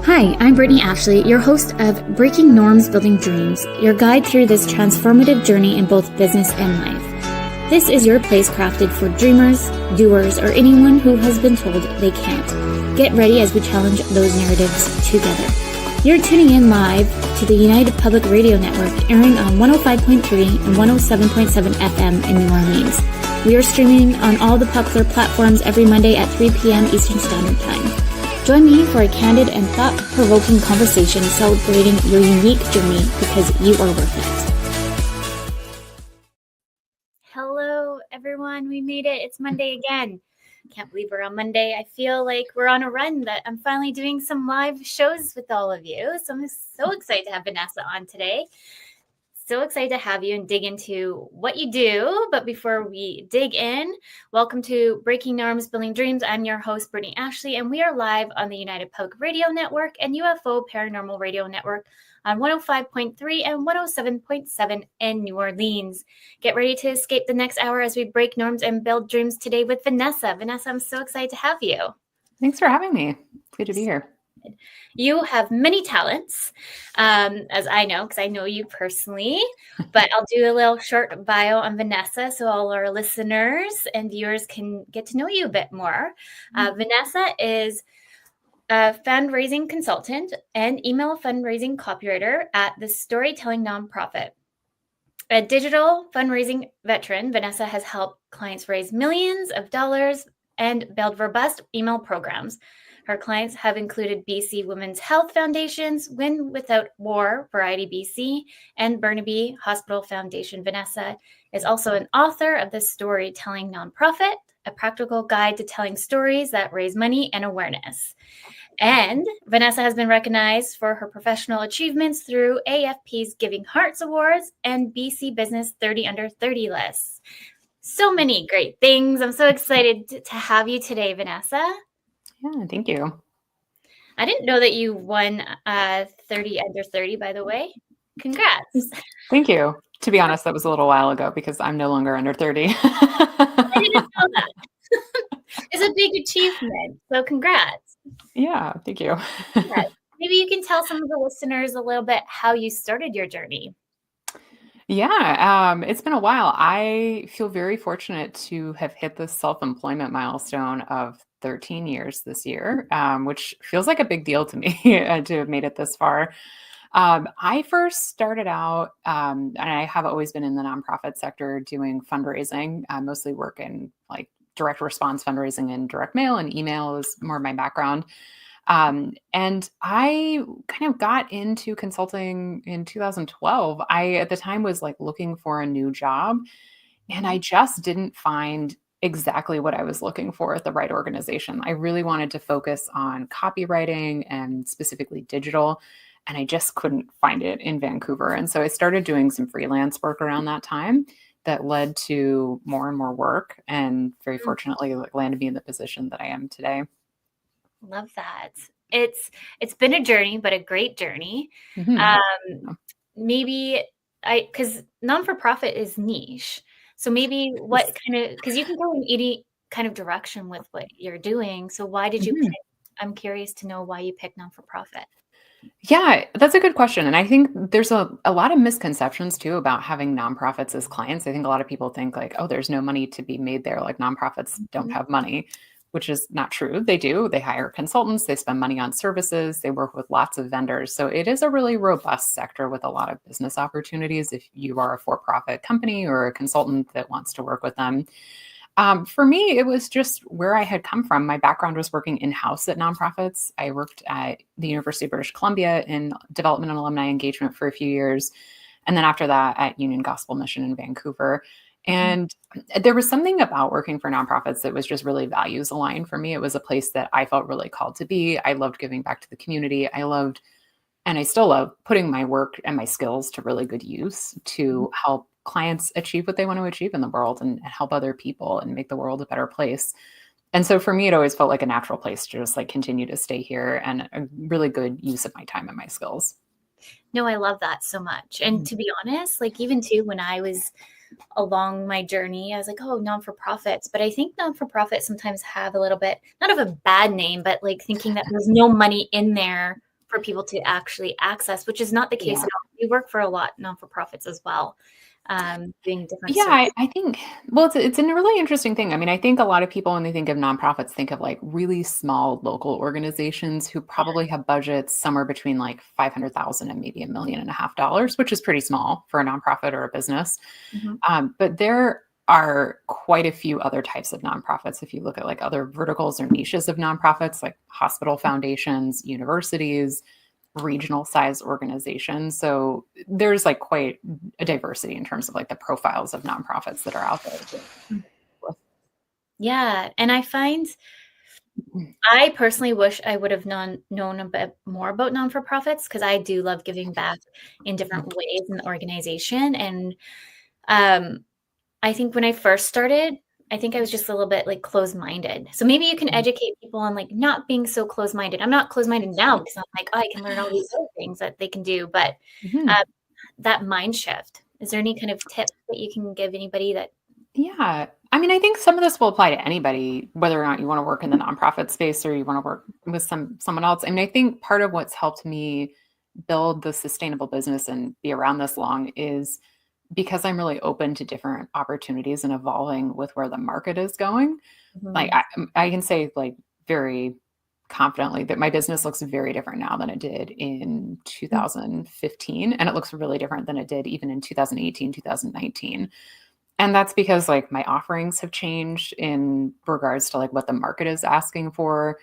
Hi, I'm Brittney Ashley, your host of Breaking Norms, Building Dreams, your guide through this transformative journey in both business and life. This is your place crafted for dreamers, doers, or anyone who has been told they can't. Get ready as we challenge those narratives together. You're tuning in live to the United Public Radio Network, airing on 105.3 and 107.7 FM in New Orleans. We are streaming on all the popular platforms every Monday at 3 p.m. Eastern Standard Time. Join me for a candid and thought-provoking conversation celebrating your unique journey because you are worth it. Hello, everyone. We made it. It's Monday again. Can't believe we're on Monday. I feel like we're on a run that I'm finally doing some live shows with all of you. So I'm so excited to have Vanessa on today. So excited to have you and dig into what you do. But before we dig in, welcome to Breaking Norms, Building Dreams. I'm your host, Brittney Ashley, and we are live on the United Public Radio Network and UFO Paranormal Radio Network on 105.3 and 107.7 in New Orleans. Get ready to escape the next hour as we break norms and build dreams today with Vanessa. Vanessa, I'm so excited to have you. Thanks for having me. It's good to be here. You have many talents, as I know, because I know you personally, but I'll do a little short bio on Vanessa so all our listeners and viewers can get to know you a bit more. Vanessa is a fundraising consultant and email fundraising copywriter at the Storytelling Nonprofit. A digital fundraising veteran, Vanessa has helped clients raise millions of dollars and build robust email programs. Her clients have included BC Women's Health Foundation's Win Without War, Variety BC, and Burnaby Hospital Foundation. Vanessa is also an author of the Storytelling Nonprofit, a practical guide to telling stories that raise money and awareness. And Vanessa has been recognized for her professional achievements through AFP's Giving Hearts Awards and BC Business 30 Under 30 lists. So many great things. I'm so excited to have you today, Vanessa. Yeah, thank you. I didn't know that you won 30 Under 30, by the way. Congrats. Thank you. To be honest, that was a little while ago because I'm no longer under 30. I didn't know that. It's a big achievement. So congrats. Yeah, thank you. Congrats. Maybe you can tell some of the listeners a little bit how you started your journey. Yeah, it's been a while. I feel very fortunate to have hit the self-employment milestone of 13 years this year, which feels like a big deal to me to have made it this far. I first started out, and I have always been in the nonprofit sector doing fundraising. I mostly work in like direct response fundraising and direct mail, and email is more my background. And I kind of got into consulting in 2012. I, at the time, was like looking for a new job, and I just didn't find exactly what I was looking for at the right organization. I really wanted to focus on copywriting and specifically digital, and I just couldn't find it in Vancouver. And so I started doing some freelance work around that time that led to more and more work, and very fortunately landed me in the position that I am today. Love that. It's been a journey, but a great journey. Mm-hmm. Maybe because non-for-profit is niche. So maybe what kind of, because you can go in any kind of direction with what you're doing. So why did you pick? I'm curious to know why you picked non-for-profit. Yeah, that's a good question. And I think there's a lot of misconceptions too about having nonprofits as clients. I think a lot of people think like, oh, there's no money to be made there. Like nonprofits don't have money, which is not true. They do. They hire consultants. They spend money on services. They work with lots of vendors. So it is a really robust sector with a lot of business opportunities if you are a for-profit company or a consultant that wants to work with them. For me, it was just where I had come from. My background was working in-house at nonprofits. I worked at the University of British Columbia in development and alumni engagement for a few years. And then after that at Union Gospel Mission in Vancouver. And there was something about working for nonprofits that was just really values aligned for me. It was a place that I felt really called to be. I loved giving back to the community. I loved, and I still love, putting my work and my skills to really good use to help clients achieve what they want to achieve in the world and help other people and make the world a better place. And so for me, it always felt like a natural place to just like continue to stay here and a really good use of my time and my skills. No, I love that so much. And to be honest, like even too, when I was along my journey, I was like, oh, non-for-profits. But I think non-for-profits sometimes have a little bit, not of a bad name, but like thinking that there's no money in there for people to actually access, which is not the case at all. We work for a lot of non-for-profits as well, doing different services. I think, well, it's a really interesting thing. I mean, I think a lot of people, when they think of nonprofits, think of like really small local organizations who probably have budgets somewhere between like 500,000 and maybe $1.5 million, which is pretty small for a nonprofit or a business. But there are quite a few other types of nonprofits. If you look at like other verticals or niches of nonprofits, like hospital foundations, universities, regional size organizations. So there's like quite a diversity in terms of like the profiles of nonprofits that are out there. Yeah. And I find, I personally wish I would have known a bit more about non-for-profits, because I do love giving back in different ways in the organization. And I think when I first started, I think I was just a little bit like closed-minded. So maybe you can educate people on like not being so closed-minded. I'm not closed-minded now because I'm like, oh, I can learn all these other things that they can do. But that mind shift, is there any kind of tips that you can give anybody that? Yeah. I mean, I think some of this will apply to anybody, whether or not you want to work in the nonprofit space or you want to work with someone else. I mean, I think part of what's helped me build the sustainable business and be around this long is because I'm really open to different opportunities and evolving with where the market is going. Like I can say like very confidently that my business looks very different now than it did in 2015. And it looks really different than it did even in 2018, 2019. And that's because like my offerings have changed in regards to like what the market is asking for.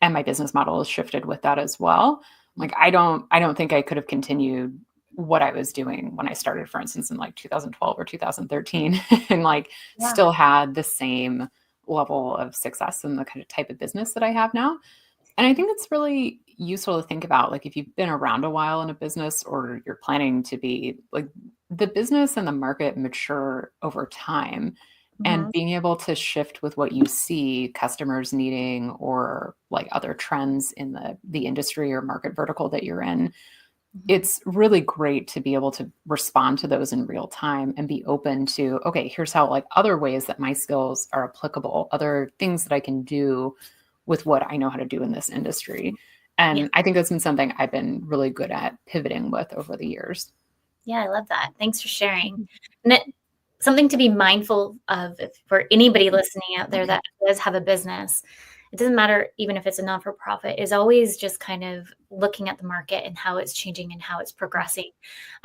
And my business model has shifted with that as well. Like I don't think I could have continued what I was doing when I started, for instance, in like 2012 or 2013 and like still had the same level of success in the kind of type of business that I have now. And I think it's really useful to think about, like, if you've been around a while in a business or you're planning to be, like, the business and the market mature over time, and being able to shift with what you see customers needing or like other trends in the industry or market vertical that you're in. It's really great to be able to respond to those in real time and be open to, okay, here's how like other ways that my skills are applicable, other things that I can do with what I know how to do in this industry. And I think that's been something I've been really good at pivoting with over the years. Yeah, I love that. Thanks for sharing. And something to be mindful of for anybody listening out there that does have a business. It doesn't matter even if it's a non-for-profit, is always just kind of looking at the market and how it's changing and how it's progressing.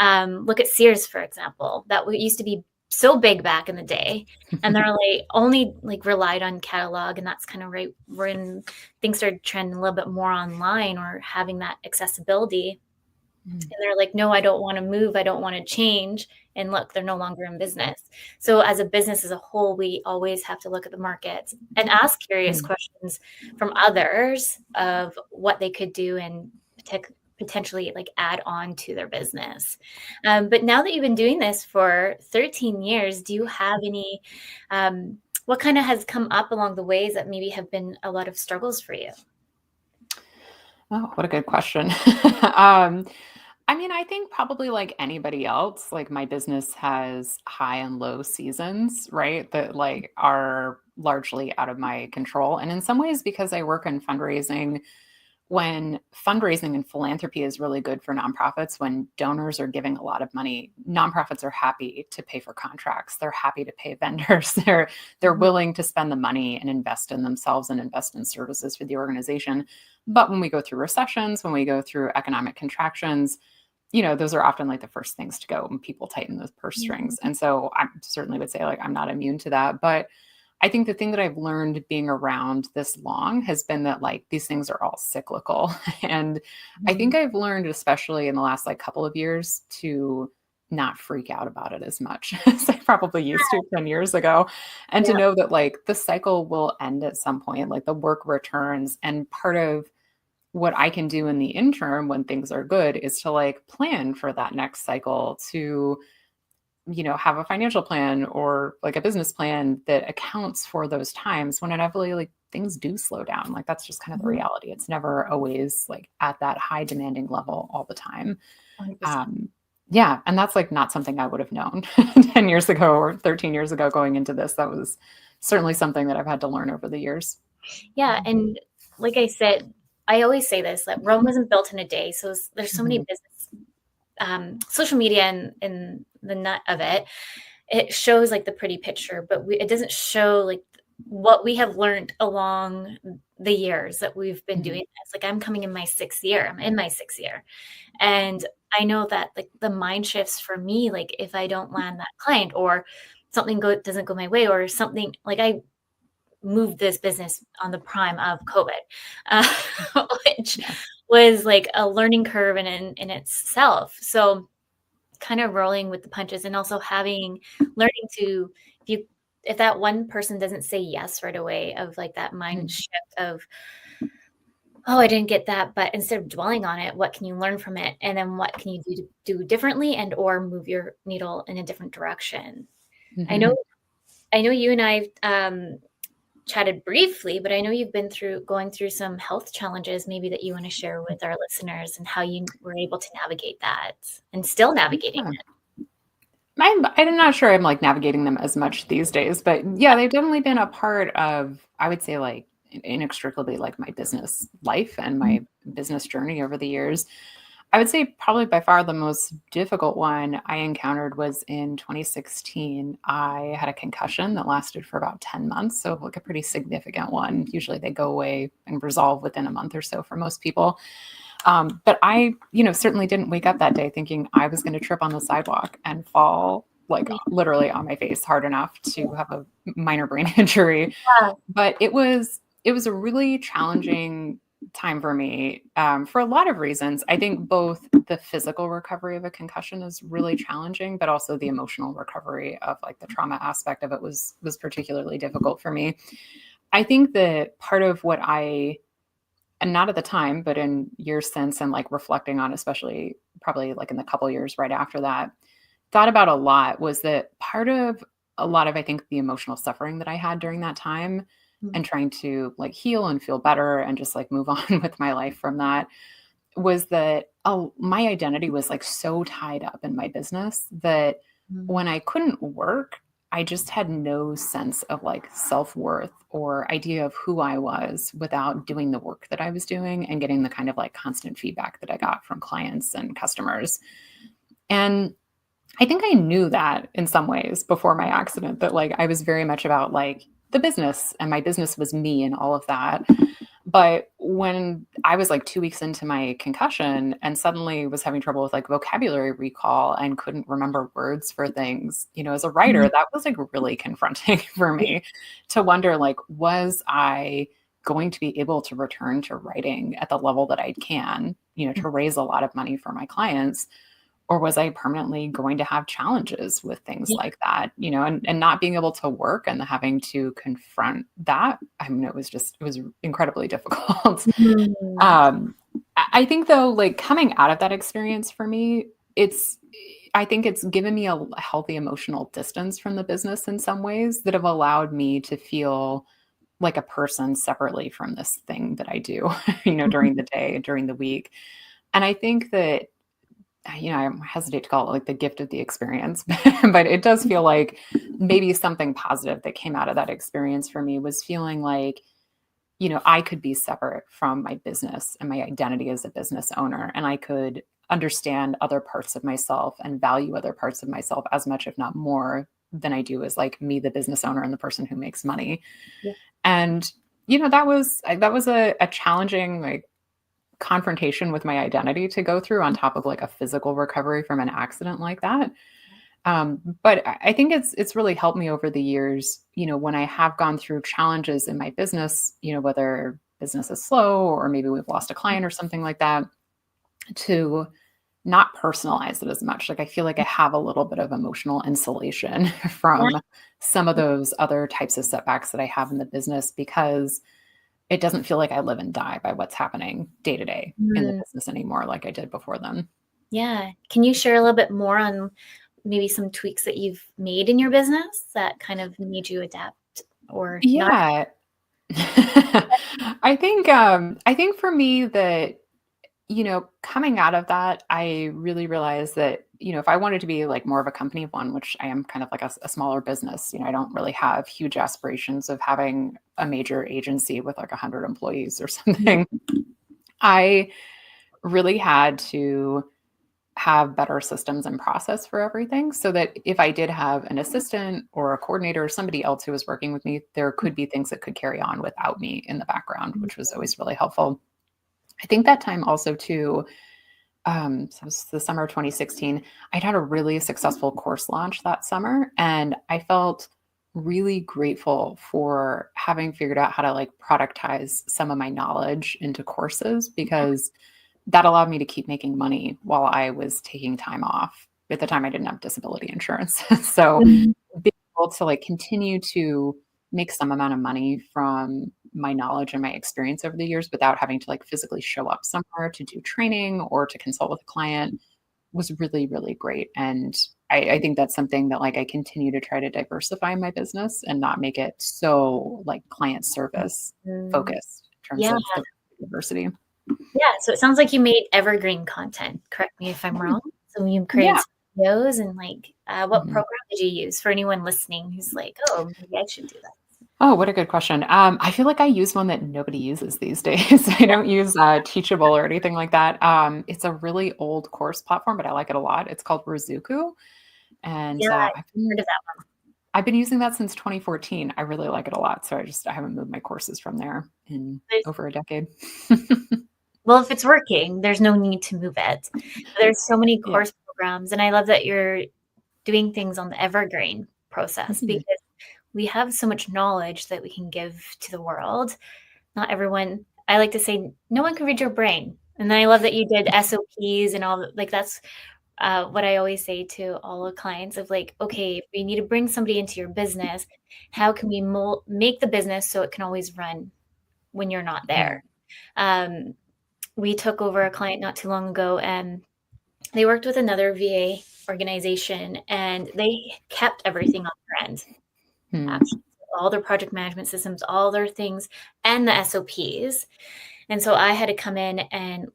Look at Sears, for example. That used to be so big back in the day, and they're like only like relied on catalog, and that's kind of right when things started trending a little bit more online or having that accessibility. And they're like, no, I don't want to move. I don't want to change. And look, they're no longer in business. So as a business as a whole, we always have to look at the markets and ask curious questions from others of what they could do and potentially like add on to their business. But now that you've been doing this for 13 years, do you have any, what kind of has come up along the ways that maybe have been a lot of struggles for you? Oh, what a good question. I mean, I think probably like anybody else, like my business has high and low seasons, right? That like are largely out of my control. And in some ways, because I work in fundraising, when fundraising and philanthropy is really good for nonprofits, when donors are giving a lot of money, nonprofits are happy to pay for contracts. They're happy to pay vendors. They're willing to spend the money and invest in themselves and invest in services for the organization. But when we go through recessions, when we go through economic contractions, you know, those are often like the first things to go when people tighten those purse strings. And so I certainly would say like I'm not immune to that. But I think the thing that I've learned being around this long has been that like these things are all cyclical. And I think I've learned, especially in the last like couple of years, to not freak out about it as much as I probably used to 10 years ago. And to know that like the cycle will end at some point, like the work returns. And part of what I can do in the interim when things are good is to like plan for that next cycle, to, you know, have a financial plan or like a business plan that accounts for those times when inevitably like things do slow down. Like that's just kind of the reality. It's never always like at that high demanding level all the time. Yeah. And that's like not something I would have known 10 years ago or 13 years ago going into this. That was certainly something that I've had to learn over the years. Yeah. And like I said, I always say this, that Rome wasn't built in a day. So there's so many business, social media and the nut of it. It shows like the pretty picture, but it doesn't show like what we have learned along the years that we've been doing this. Like I'm coming in my 6th year. I'm in my 6th year. And I know that like the mind shifts for me, like if I don't land that client or something doesn't go my way or something, like I moved this business on the prime of COVID, which was like a learning curve in itself. So kind of rolling with the punches and also learning to, if that one person doesn't say yes right away, of like that mind shift of, oh, I didn't get that, but instead of dwelling on it, what can you learn from it? And then what can you do differently and or move your needle in a different direction? I know you and I chatted briefly, but I know you've been going through some health challenges maybe that you want to share with our listeners and how you were able to navigate that and still navigating it. I'm not sure I'm like navigating them as much these days, but yeah, they've definitely been a part of, I would say, like inextricably like my business life and my business journey over the years. I would say probably by far the most difficult one I encountered was in 2016. I had a concussion that lasted for about 10 months. So like a pretty significant one. Usually they go away and resolve within a month or so for most people. But I, certainly didn't wake up that day thinking I was going to trip on the sidewalk and fall like literally on my face hard enough to have a minor brain injury. Yeah. But it was a really challenging time for me for a lot of reasons. I think both the physical recovery of a concussion is really challenging, but also the emotional recovery of like the trauma aspect of it was particularly difficult for me. I think that part of what and not at the time, but in years since and like reflecting on, especially probably like in the couple years right after that, thought about a lot was that part of a lot of, I think, the emotional suffering that I had during that time and trying to like heal and feel better and just like move on with my life from that was that my identity was like so tied up in my business that when I couldn't work, I just had no sense of like self-worth or idea of who I was without doing the work that I was doing and getting the kind of like constant feedback that I got from clients and customers. And I think I knew that in some ways before my accident, that like I was very much about like the business and my business was me and all of that. But when I was like 2 weeks into my concussion and suddenly was having trouble with like vocabulary recall and couldn't remember words for things, as a writer, that was like really confronting for me to wonder, like, was I going to be able to return to writing at the level that I can, to raise a lot of money for my clients? Or was I permanently going to have challenges with things like that, and not being able to work and having to confront that? I mean, it was incredibly difficult. I think though, like coming out of that experience for me, I think it's given me a healthy emotional distance from the business in some ways that have allowed me to feel like a person separately from this thing that I do, during the day, during the week. And I think that, I hesitate to call it like the gift of the experience, but it does feel like maybe something positive that came out of that experience for me was feeling like, I could be separate from my business and my identity as a business owner. And I could understand other parts of myself and value other parts of myself as much, if not more, than I do as like me, the business owner and the person who makes money. Yeah. And, that was a challenging, like, confrontation with my identity to go through on top of like a physical recovery from an accident like that. But I think it's really helped me over the years, when I have gone through challenges in my business, whether business is slow or maybe we've lost a client or something like that, to not personalize it as much. Like I feel like I have a little bit of emotional insulation from some of those other types of setbacks that I have in the business, because it doesn't feel like I live and die by what's happening day to day in the business anymore like I did before then. Yeah. Can you share a little bit more on maybe some tweaks that you've made in your business that kind of made you adapt or not? I think for me that, coming out of that, I really realized that, if I wanted to be like more of a company of one, which I am kind of like a smaller business, I don't really have huge aspirations of having a major agency with like 100 employees or something. I really had to have better systems and process for everything so that if I did have an assistant or a coordinator or somebody else who was working with me, there could be things that could carry on without me in the background, which was always really helpful. I think that time also too, so it was the summer of 2016, I'd had a really successful course launch that summer. And I felt really grateful for having figured out how to like productize some of my knowledge into courses because that allowed me to keep making money while I was taking time off. At the time, I didn't have disability insurance. So Mhm. being able to like continue to make some amount of money from my knowledge and my experience over the years without having to like physically show up somewhere to do training or to consult with a client was really, really great. And I think that's something that like I continue to try to diversify my business and not make it so like client service Mm, focused in terms yeah. of the diversity. Yeah. So it sounds like you made evergreen content. Correct me if I'm wrong. So you created Yeah. some videos and like, what Mhm. program did you use for anyone listening who's like, oh, maybe I should do that? Oh, what a good question. I feel like I use one that nobody uses these days. I don't use Teachable or anything like that. It's a really old course platform, but I like it a lot. It's called Rizuku, and Yeah, I've heard of that. I've been using that since 2014. I really like it a lot. So I haven't moved my courses from there in over a decade. Well, if it's working, there's no need to move it. There's so many Yeah. course programs, and I love that you're doing things on the evergreen process Mhm. because we have so much knowledge that we can give to the world. Not everyone, I like to say, no one can read your brain. And I love that you did SOPs and all like that's what I always say to all the clients of like, okay, if we need to bring somebody into your business, how can we make the business so it can always run when you're not Yeah. there? Um, we took over a client not too long ago and they worked with another VA organization and they kept everything on their end. Hmm. Actually, all their project management systems, all their things, and the SOPs. And so I had to come in and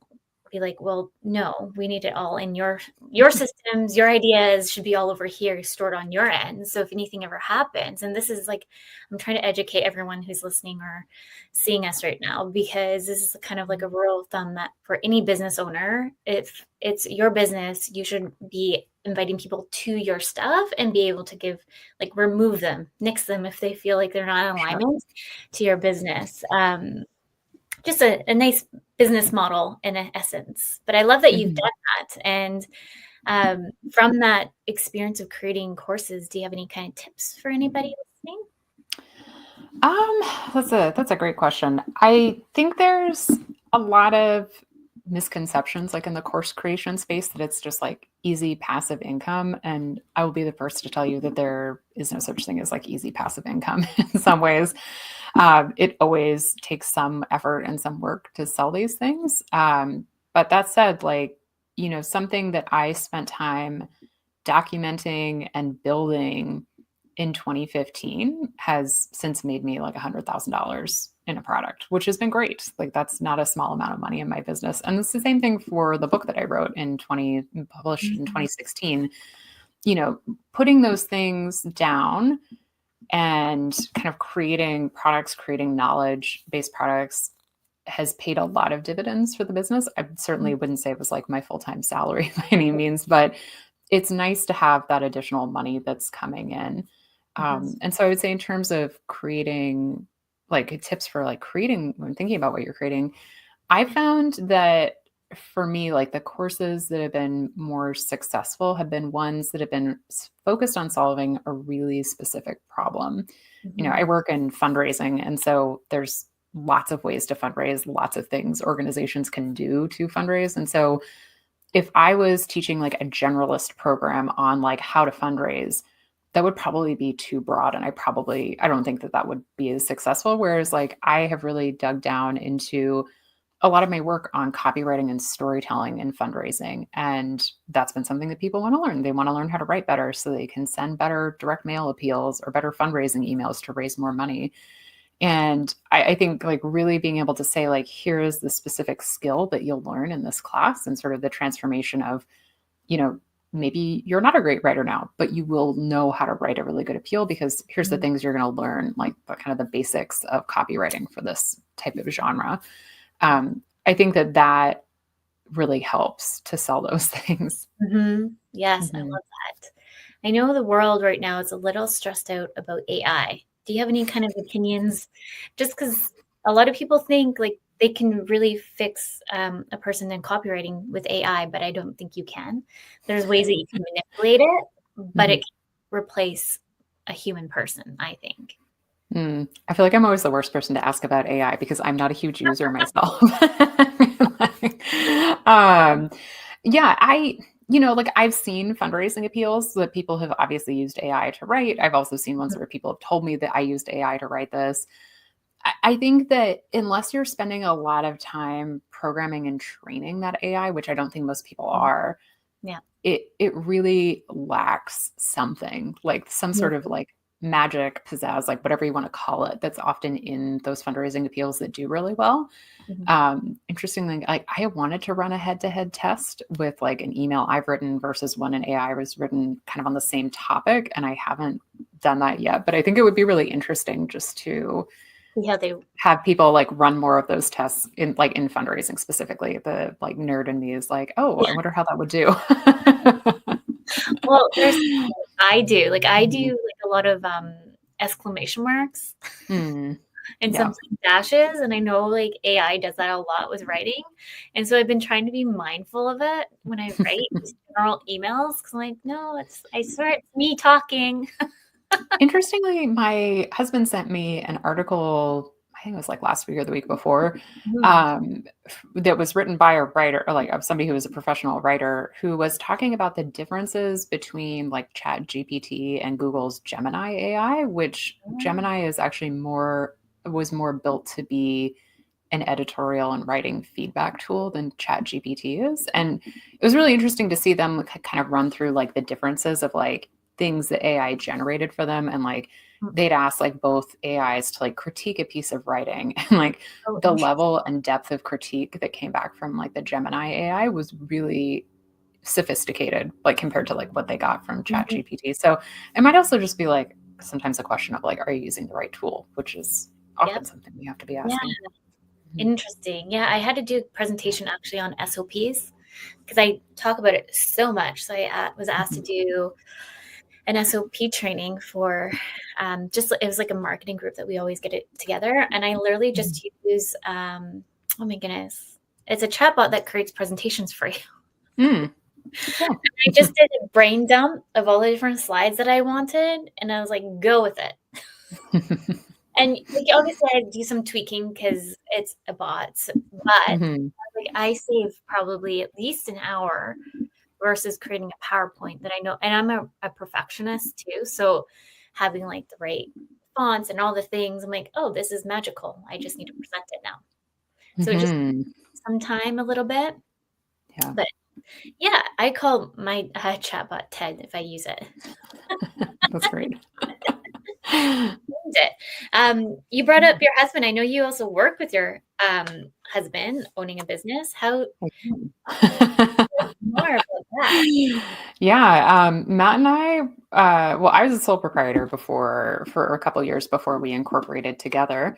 be like, well, no, we need it all in your systems, your ideas should be all over here stored on your end. So if anything ever happens, and this is like I'm trying to educate everyone who's listening or seeing us right now, because this is kind of like a rule of thumb that for any business owner, if it's your business, you should be inviting people to your stuff and be able to give like remove them, nix them if they feel like they're not in Sure. alignment to your business. Just a nice business model in essence. But I love that you've Mhm. done that. And from that experience of creating courses, do you have any kind of tips for anybody listening? Um, that's a great question. I think there's a lot of misconceptions like in the course creation space that it's just like easy passive income. And I will be the first to tell you that there is no such thing as like easy passive income in some ways. It always takes some effort and some work to sell these things. But that said, like, something that I spent time documenting and building in 2015 has since made me like $100,000 in a product, which has been great. Like that's not a small amount of money in my business. And it's the same thing for the book that I wrote published in Mhm. 2016, putting those things down and kind of creating products, creating knowledge-based products has paid a lot of dividends for the business. I certainly wouldn't say it was like my full-time salary by any means, but it's nice to have that additional money that's coming in. Mhm. And so I would say in terms of creating like tips for like creating when thinking about what you're creating, I found that for me, like the courses that have been more successful have been ones that have been focused on solving a really specific problem. I Mhm. work in fundraising, and so there's lots of ways to fundraise, lots of things organizations can do to fundraise. And so if I was teaching like a generalist program on like how to fundraise, that would probably be too broad. And I don't think that that would be as successful. Whereas like I have really dug down into a lot of my work on copywriting and storytelling and fundraising. And that's been something that people want to learn. They want to learn how to write better so they can send better direct mail appeals or better fundraising emails to raise more money. And I think like really being able to say, like, here is the specific skill that you'll learn in this class and sort of the transformation of, you know, maybe you're not a great writer now, but you will know how to write a really good appeal because here's the Mhm. things you're going to learn, like the kind of the basics of copywriting for this type of genre. I think that really helps to sell those things. Yes, I Mhm. love that. I know the world right now is a little stressed out about AI. Do you have any kind of opinions? Just because a lot of people think like they can really fix a person in copywriting with AI, but I don't think you can. There's ways that you can manipulate it, but it Mhm. can replace a human person, I think. I feel like I'm always the worst person to ask about AI because I'm not a huge user myself. Like, um, yeah, like I've seen fundraising appeals that people have obviously used AI to write. I've also seen ones where people have told me that I used AI to write this. I think that unless you're spending a lot of time programming and training that AI, which I don't think most people Mhm. are, Yeah. it really lacks something, like some Yeah. sort of like magic pizzazz, like whatever you want to call it, that's often in those fundraising appeals that do really well. Mhm. Interestingly, like I wanted to run a head-to-head test with like an email I've written versus one an AI was written kind of on the same topic, and I haven't done that yet. But I think it would be really interesting just to See how they have people like run more of those tests in fundraising specifically. The like nerd in me is like, oh, I yeah. wonder how that would do. Well, there's I do. Like I do Mhm. like a lot of exclamation marks Mm, and yeah. sometimes dashes. And I know like AI does that a lot with writing. And so I've been trying to be mindful of it when I write just general emails. Cause I'm like, no, I swear it's me talking. Interestingly, my husband sent me an article, I think it was like last week or the week before, Mhm. that was written by a writer, or like of somebody who was a professional writer who was talking about the differences between like Chat GPT and Google's Gemini AI, which Gemini is actually was more built to be an editorial and writing feedback tool than Chat GPT is. And it was really interesting to see them kind of run through like the differences of like things that AI generated for them. And like they'd ask like both AIs to like critique a piece of writing and like Oh, the interesting. level and depth of critique that came back from like the Gemini AI was really sophisticated, like compared to like what they got from Chat Mhm. GPT. So it might also just be like sometimes a question of like, are you using the right tool, which is Yep. often something we have to be Yeah. asking. Mhm. Interesting. Yeah. I had to do a presentation actually on SOPs because I talk about it so much. So I was asked to Mhm. do an SOP training for just it was like a marketing group that we always get it together. And I literally Mhm. just use oh my goodness. It's a chatbot that creates presentations for you. Mm, cool. I just did a brain dump of all the different slides that I wanted and I was like, go with it. And like obviously I do some tweaking because it's a bot, but Mhm. like I save probably at least an hour versus creating a PowerPoint that I know, and I'm a perfectionist too. So having like the right fonts and all the things, I'm like, oh, this is magical. I just need to present it now. So it just Mhm. some time a little bit. Yeah. But yeah, I call my chatbot Ted if I use it. That's great. Use it. You brought up your husband. I know you also work with your husband owning a business. How more about that? Yeah, Matt and I, well, I was a sole proprietor before for a couple years before we incorporated together.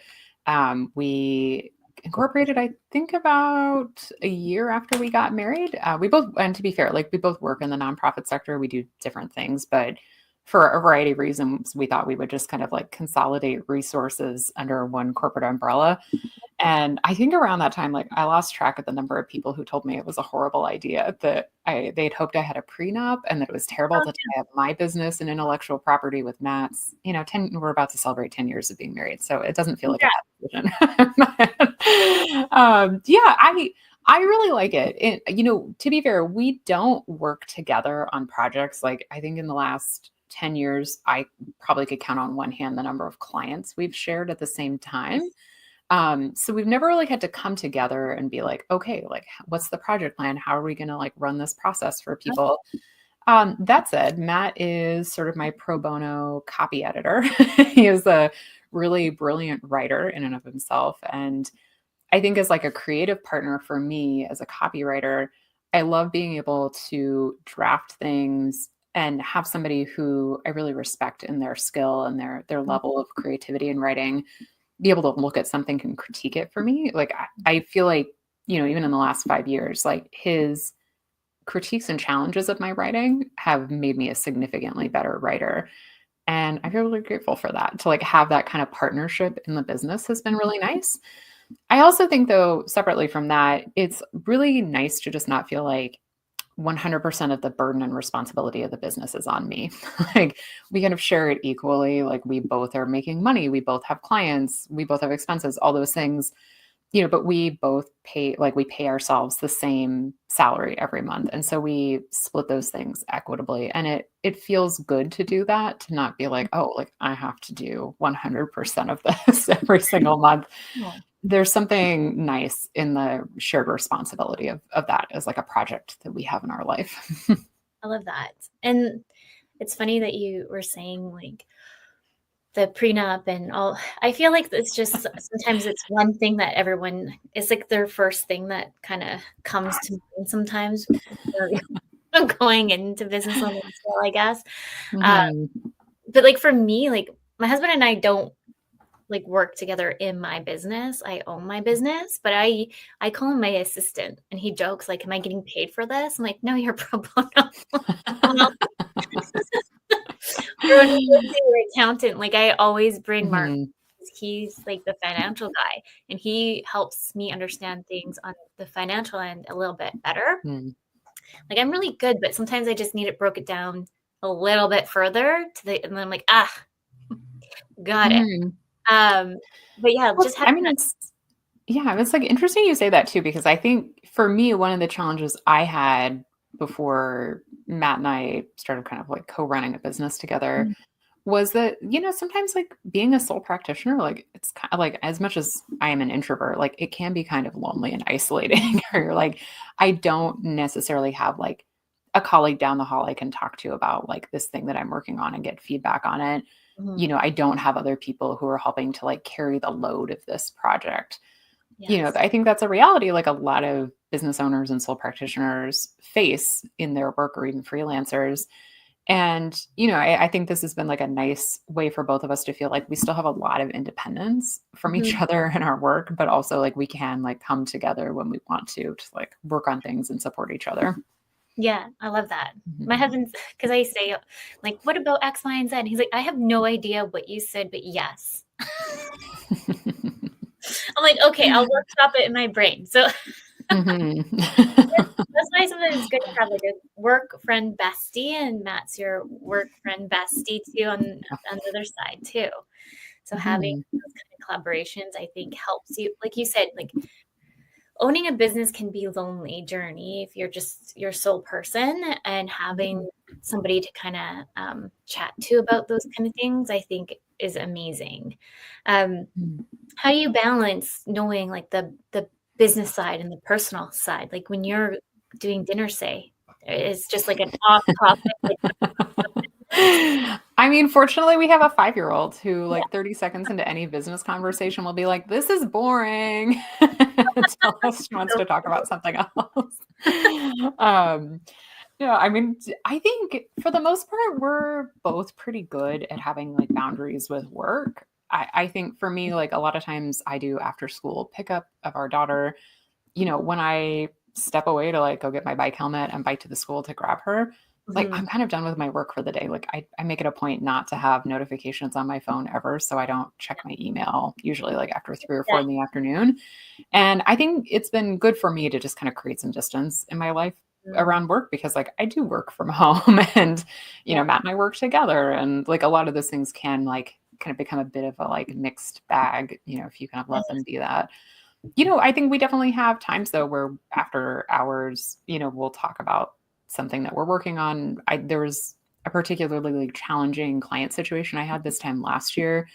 We incorporated, I think, about a year after we got married. We both, and to be fair, like we both work in the nonprofit sector. We do different things, but for a variety of reasons, we thought we would just kind of like consolidate resources under one corporate umbrella. And I think around that time, like I lost track of the number of people who told me it was a horrible idea, that they'd hoped I had a prenup and that it was terrible Oh, to tie up my business and intellectual property with Matt's. 10, we're about to celebrate 10 years of being married. So it doesn't feel like a congrats. bad decision. Yeah, I really like it. And to be fair, we don't work together on projects. Like I think in the last 10 years, I probably could count on one hand the number of clients we've shared at the same time. So we've never really had to come together and be like, okay, like what's the project plan? How are we going to like run this process for people? That said, Matt is sort of my pro bono copy editor. He is a really brilliant writer in and of himself. And I think as like a creative partner for me as a copywriter, I love being able to draft things and have somebody who I really respect in their skill and their level of creativity in writing be able to look at something and critique it for me. Like I feel like even in the last 5 years, like his critiques and challenges of my writing have made me a significantly better writer. And I feel really grateful for that. To like have that kind of partnership in the business has been really nice. I also think though, separately from that, it's really nice to just not feel like 100% of the burden and responsibility of the business is on me. Like we kind of share it equally. Like we both are making money. We both have clients. We both have expenses, all those things, but we both we pay ourselves the same salary every month. And so we split those things equitably. And it feels good to do that, to not be like, oh, like I have to do 100% of this every single month. Yeah. There's something nice in the shared responsibility of that as like a project that we have in our life. I love that. And it's funny that you were saying like the prenup and all. I feel like it's just sometimes it's one thing that everyone, it's like their first thing that kind of comes to mind sometimes when they're going into business owner as well, I guess. Mhm. But like for me, like my husband and I don't like work together in my business. I own my business, but I call him my assistant, and he jokes like, "Am I getting paid for this?" I'm like, "No, you're pro bono." Or when we go to your accountant, like I always bring Mark. Mhm. He's like the financial guy, and he helps me understand things on the financial end a little bit better. Mhm. Like I'm really good, but sometimes I just need it broken down a little bit further and then I'm like, got it. Mhm. But yeah, Well, just I having mean, that. it's like interesting you say that too, because I think for me, one of the challenges I had before Matt and I started kind of like co-running a business together was that, sometimes like being a sole practitioner, like it's kind of like, as much as I am an introvert, like it can be kind of lonely and isolating, or you're like, I don't necessarily have like a colleague down the hall I can talk to about like this thing that I'm working on and get feedback on it. Mhm. I don't have other people who are helping to like carry the load of this project. Yes. I think that's a reality like a lot of business owners and sole practitioners face in their work, or even freelancers. And, I think this has been like a nice way for both of us to feel like we still have a lot of independence from each Mhm. other in our work, but also like we can like come together when we want to like work on things and support each other. Yeah, I love that. My Mhm. husband's because I say, like, "What about X, Y, and Z?" And he's like, "I have no idea what you said, but yes." I'm like, "Okay, I'll workshop it in my brain." So Mhm. that's why sometimes it's good to have, like, a work friend bestie, and Matt's your work friend bestie too on the other side too. So having Mhm. those kind of collaborations, I think, helps you like you said, like, owning a business can be a lonely journey if you're just your sole person, and having somebody to kinda, chat to about those kind of things, I think is amazing. Um, Mhm. how do you balance knowing, like, the business side and the personal side? Like, when you're doing dinner, say, it's just, like, an off topic, like, business? I mean, fortunately, we have a 5-year-old who, Yeah. like, 30 seconds into any business conversation will be like, "This is boring." Unless she wants So to talk cute. about something else. Um, I mean, I think for the most part, we're both pretty good at having, like, boundaries with work. I think for me, like, a lot of times I do after school pickup of our daughter. When I step away to like go get my bike helmet and bike to the school to grab her, like Mhm. I'm kind of done with my work for the day. Like I make it a point not to have notifications on my phone ever. So I don't check my email usually like after 3 or 4 Yeah. in the afternoon. And I think it's been good for me to just kind of create some distance in my life Mm. around work, because like I do work from home and, Yeah. Matt and I work together, and like a lot of those things can like kind of become a bit of a like mixed bag, if you kind of let them be that. I think we definitely have times though where after hours, we'll talk about something that we're working on. There was a particularly like challenging client situation I had this time last year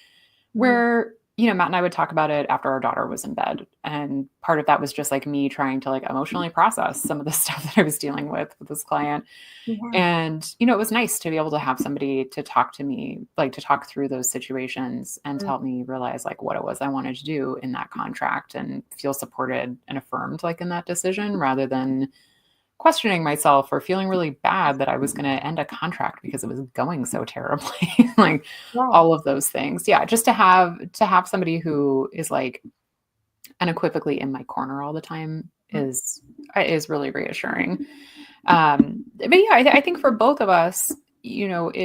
Mhm. where, Matt and I would talk about it after our daughter was in bed. And part of that was just like me trying to like emotionally process some of the stuff that I was dealing with this client. Yeah. And, it was nice to be able to have somebody to talk to me, like to talk through those situations and to Mm. help me realize like what it was I wanted to do in that contract and feel supported and affirmed like in that decision, rather than questioning myself or feeling really bad that I was going to end a contract because it was going so terribly. Like Yeah. all of those things. Yeah, just to have somebody who is like unequivocally in my corner all the time is really reassuring. But yeah, I think for both of us, it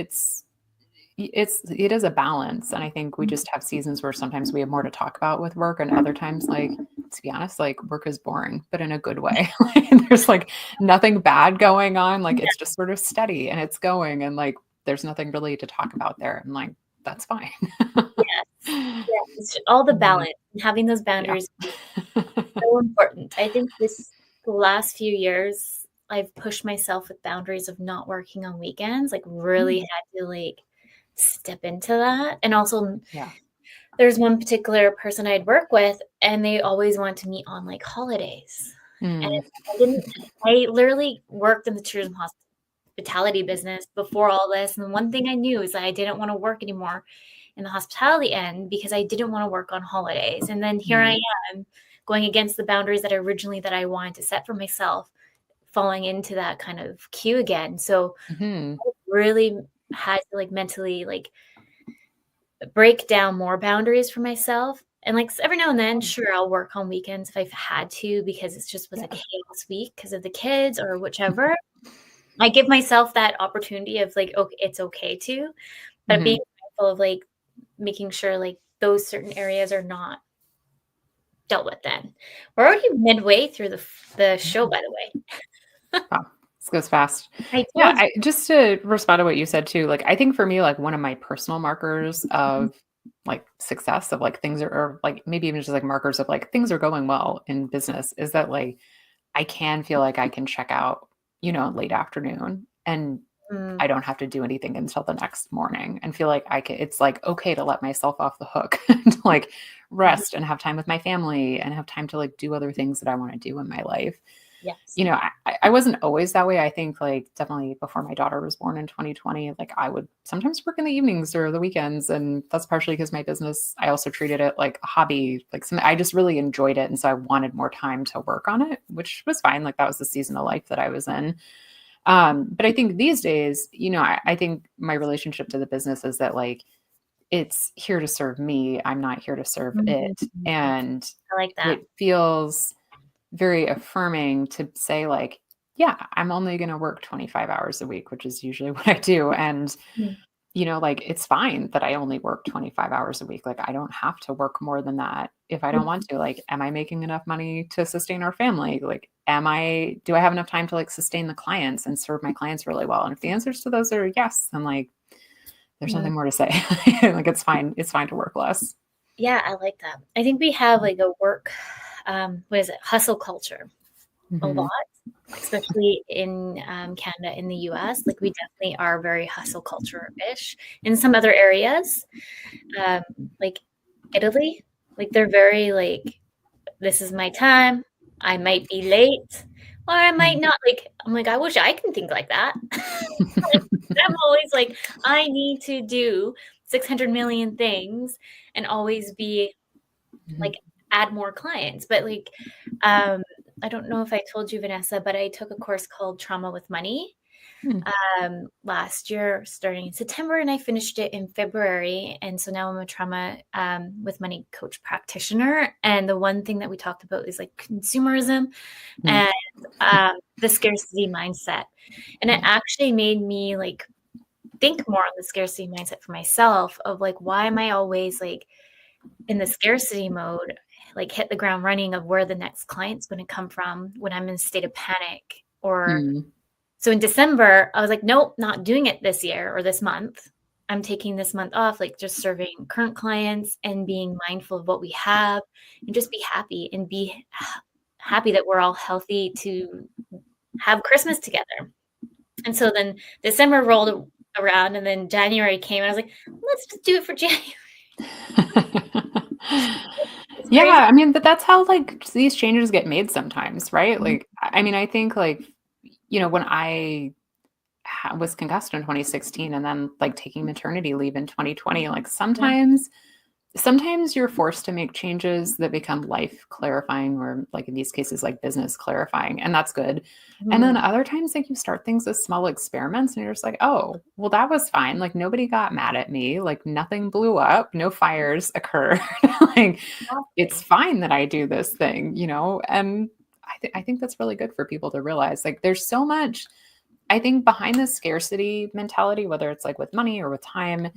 is a balance. And I think we just have seasons where sometimes we have more to talk about with work, and other times, like, to be honest, like, work is boring, but in a good way. Like, there's like nothing bad going on. Like, it's just sort of steady and it's going, and like there's nothing really to talk about there. And like, that's fine. Yes. Yes. It's all the Yeah. balance, and having those boundaries is so important. I think the last few years, I've pushed myself with boundaries of not working on weekends, like really had to like step into that. And also Yeah. there's one particular person I'd work with, and they always wanted to meet on like holidays. And I literally worked in the tourism hospitality business before all this. And the one thing I knew is that I didn't want to work anymore in the hospitality end because I didn't want to work on holidays. And then here I am going against the boundaries that I wanted to set for myself, falling into that kind of queue again. So I really had to like mentally like break down more boundaries for myself. And like every now and then, sure, I'll work on weekends if I've had to, because it's just was a chaos week because of the kids or whichever. I give myself that opportunity of like, okay, it's okay to, but being mindful of like making sure like those certain areas are not dealt with. Then we're already midway through the show, by the way. Wow, this goes fast. I Yeah, told you. just to respond to what you said too, like, I think for me, like, one of my personal markers of like success, of like things are like maybe even just like markers of like things are going well in business, is that like I can feel like I can check out, late afternoon, and I don't have to do anything until the next morning, and feel like it's like okay to let myself off the hook and to like rest and have time with my family and have time to like do other things that I want to do in my life. Yes. I wasn't always that way. I think like definitely before my daughter was born in 2020, like I would sometimes work in the evenings or the weekends. And that's partially because my business, I also treated it like a hobby, like something I just really enjoyed it. And so I wanted more time to work on it, which was fine. Like that was the season of life that I was in. But I think these days, I think my relationship to the business is that like, it's here to serve me. I'm not here to serve it. And I like that. it feels very affirming to say like, yeah, I'm only going to work 25 hours a week, which is usually what I do. And, like it's fine that I only work 25 hours a week. Like I don't have to work more than that if I don't want to. Like, am I making enough money to sustain our family? Like, do I have enough time to like sustain the clients and serve my clients really well? And if the answers to those are yes, then like, there's nothing more to say. Like, it's fine. It's fine to work less. Yeah, I like that. I think we have like a work, hustle culture a lot, especially in Canada, in the US. Like we definitely are very hustle culture-ish. In some other areas, like Italy, like they're very like, this is my time. I might be late or I might not. Like, I'm like, I wish I can think like that. I'm always like, I need to do 600 million things and always be like, add more clients. But like, I don't know if I told you, Vanessa, but I took a course called Trauma with Money last year, starting in September, and I finished it in February. And so now I'm a trauma with money coach practitioner. And the one thing that we talked about is like consumerism and the scarcity mindset. And it actually made me like think more on the scarcity mindset for myself of like, why am I always like in the scarcity mode, like hit the ground running of where the next client's going to come from when I'm in a state of panic? Or so in December, I was like, nope, not doing it this year or this month. I'm taking this month off, like just serving current clients and being mindful of what we have and just be happy and be happy that we're all healthy to have Christmas together. And so then December rolled around and then January came and I was like, let's just do it for January. Yeah, I mean, but that's how like these changes get made sometimes, right? Like, I mean, I think like, when I was concussed in 2016 and then like taking maternity leave in 2020, like sometimes sometimes you're forced to make changes that become life clarifying, or like in these cases, like business clarifying, and that's good. And then Mm, other times, like you start things as small experiments and you're just like, oh, well, that was fine. Like nobody got mad at me. Like nothing blew up, no fires occurred. Like it's exactly. fine that I do this thing, you know? And I think that's really good for people to realize. Like there's so much, I think, behind the scarcity mentality, whether it's like with money or with time,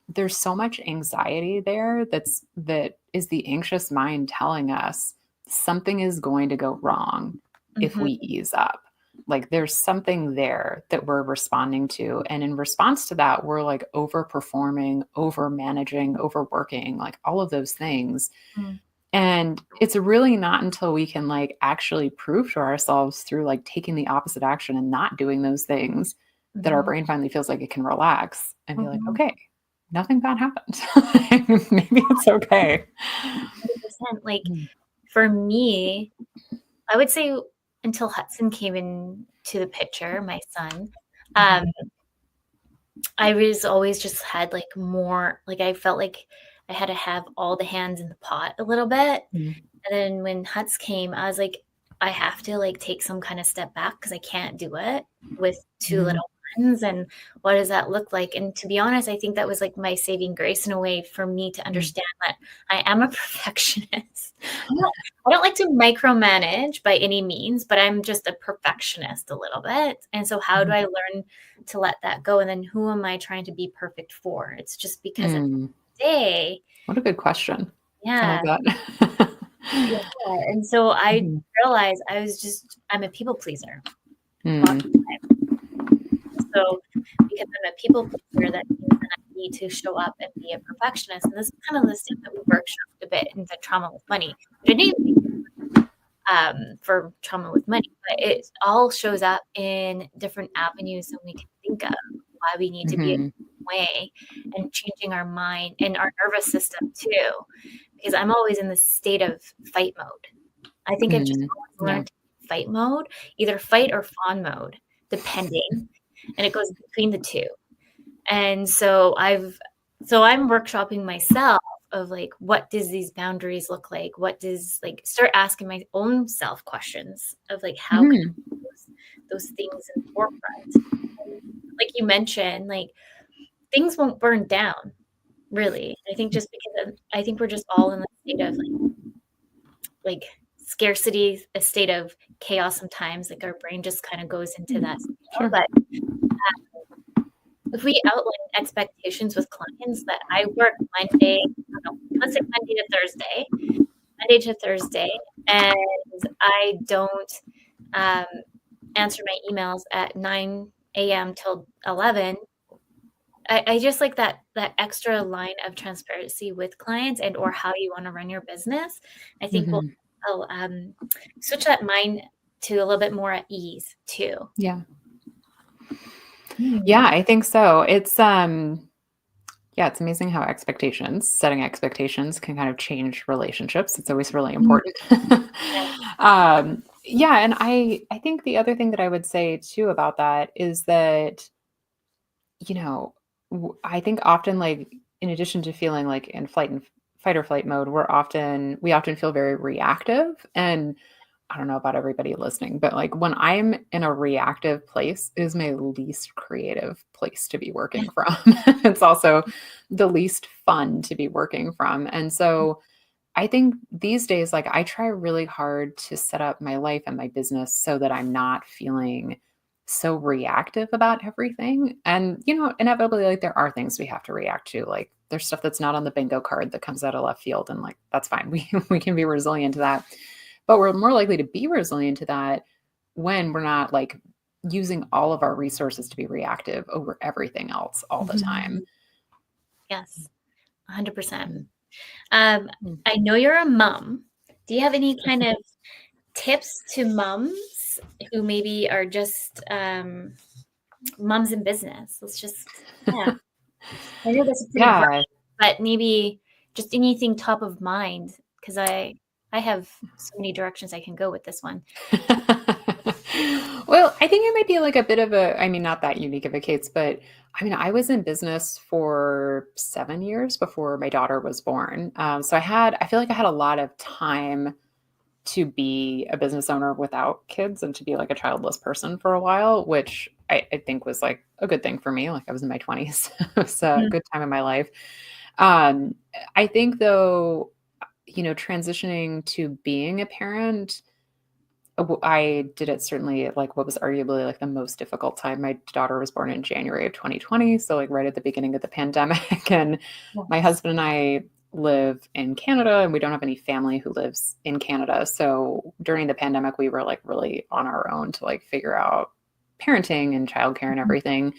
there's so much anxiety there that is the anxious mind telling us something is going to go wrong if Mhm, we ease up. Like there's something there that we're responding to. And in response to that, we're like overperforming, over managing, overworking, like all of those things. mm, And it's really not until we can like actually prove to ourselves through like taking the opposite action and not doing those things that our mhm, brain finally feels like it can relax and be like, mhm. okay, nothing bad happened. Maybe it's okay. 100%. Like Mm, for me, I would say until Hudson came into the picture, my son, um, mhm, I was always just had like more, like I felt like I had to have all the hands in the pot a little bit. mm, And then when Huts came, I was like, I have to like take some kind of step back because I can't do it with two mhm, little ones. And what does that look like? And to be honest, I think that was like my saving grace in a way for me to mm. understand that I am a perfectionist. I don't like to micromanage by any means, but I'm just a perfectionist a little bit. And so, how do Mhm. I learn to let that go? And then, who am I trying to be perfect for? It's just because at Mm. the end of the day, What a good question. I yeah. like that. Yeah, and so I Mhm. realized I'm a people pleaser. Mm. So because I'm a people pleaser, that means that I need to show up and be a perfectionist. And this is kind of the stuff that we workshopped a bit into trauma with money, which I didn't think for trauma with money, but it all shows up in different avenues that we can think of why we need to be a Mhm. way and changing our mind and our nervous system too. Because I'm always in this state of fight mode. I think I've just Mm. always Yeah. learned fight mode, either fight or fawn mode, depending, and it goes between the two. And so I'm workshopping myself of like, what does these boundaries look like? What does like start asking my own self questions of like how can Mhm. I put those things in the forefront? And like you mentioned, like things won't burn down, really. I think just because I think we're just all in a state of like scarcity, a state of chaos sometimes. Like our brain just kind of goes into that scale. Sure. But if we outline expectations with clients that I work Monday, I don't know, let's say Monday to Thursday, and I don't um, answer my emails at 9 a.m. till 11. I just like that extra line of transparency with clients and or how you want to run your business. I think Mhm. will switch that mind to a little bit more at ease too. Yeah. Mm. Yeah, I think so. Yeah, it's amazing how setting expectations can kind of change relationships. It's always really Mm. important. Yeah. Yeah, and I think the other thing that I would say too about that is that, you know, I think often like in addition to feeling like in fight or flight mode, we often feel very reactive. And I don't know about everybody listening, but like when I'm in a reactive place is my least creative place to be Yeah. working from. It's also the least fun to be working from. And so I think these days, like I try really hard to set up my life and my business so that I'm not feeling so reactive about everything. And, inevitably, like there are things we have to react to. Like there's stuff that's not on the bingo card that comes out of left field. And like that's fine. We can be resilient to that. But we're more likely to be resilient to that when we're not like using all of our resources to be reactive over everything else all the time. Mhm. Yes, 100%. Mm, Um, mm. I know you're a mom. Do you have any kind of tips to moms who maybe are just moms in business? Yeah. I know that's pretty broad, Yeah. but maybe just anything top of mind because I have so many directions I can go with this one. Well, I think it might be like a bit of a, I mean, not that unique of a case, but I mean, I was in business for 7 years before my daughter was born. So I feel like I had a lot of time to be a business owner without kids and to be like a childless person for a while, which I think was like a good thing for me. Like I was in my 20s. It was a Mhm. good time in my life. Um, I think though, transitioning to being a parent, I did it certainly at like what was arguably like the most difficult time. My daughter was born in January of 2020, so like right at the beginning of the pandemic. And my Yes. husband and I live in Canada, and we don't have any family who lives in Canada. So during the pandemic, we were like really on our own to like figure out parenting and childcare and Mhm. everything.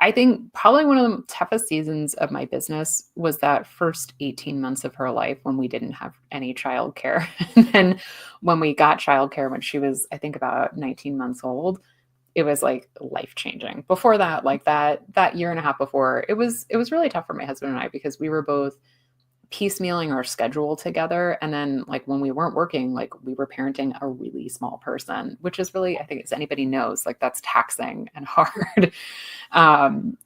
I think probably one of the toughest seasons of my business was that first 18 months of her life when we didn't have any childcare. And then when we got childcare when she was, I think, about 19 months old, it was like life changing. Before that, like that year and a half before, it was really tough for my husband and I because we were both piecemealing our schedule together. And then like when we weren't working, like we were parenting a really small person, which is really, I think as anybody knows, like that's taxing and hard. And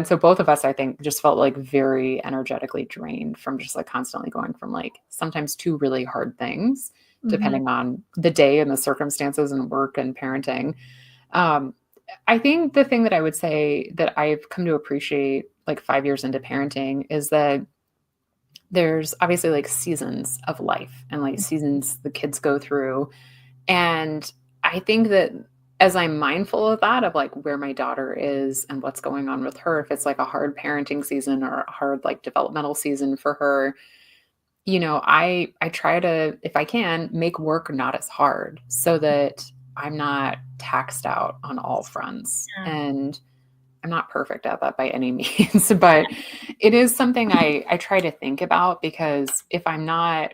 so both of us, I think, just felt like very energetically drained from just like constantly going from like sometimes two really hard things, Mhm. depending on the day and the circumstances and work and parenting. Um, I think the thing that I would say that I've come to appreciate like 5 years into parenting is that there's obviously like seasons of life and like seasons the kids go through. And I think that as I'm mindful of that, of like where my daughter is and what's going on with her, if it's like a hard parenting season or a hard like developmental season for her, I try to, if I can, make work not as hard so that I'm not taxed out on all fronts. Yeah. And I'm not perfect at that by any means, but it is something I try to think about because if I'm not,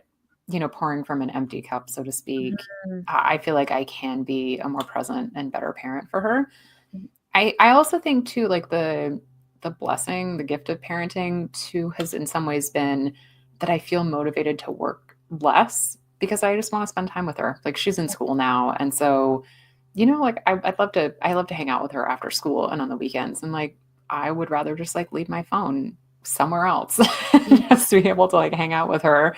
pouring from an empty cup, so to speak, Mhm. I feel like I can be a more present and better parent for her. I also think too, like the blessing, the gift of parenting too has in some ways been that I feel motivated to work less because I just want to spend time with her. Like she's in school now. And so, like I love to hang out with her after school and on the weekends. And like I would rather just like leave my phone somewhere else just to be able to like hang out with her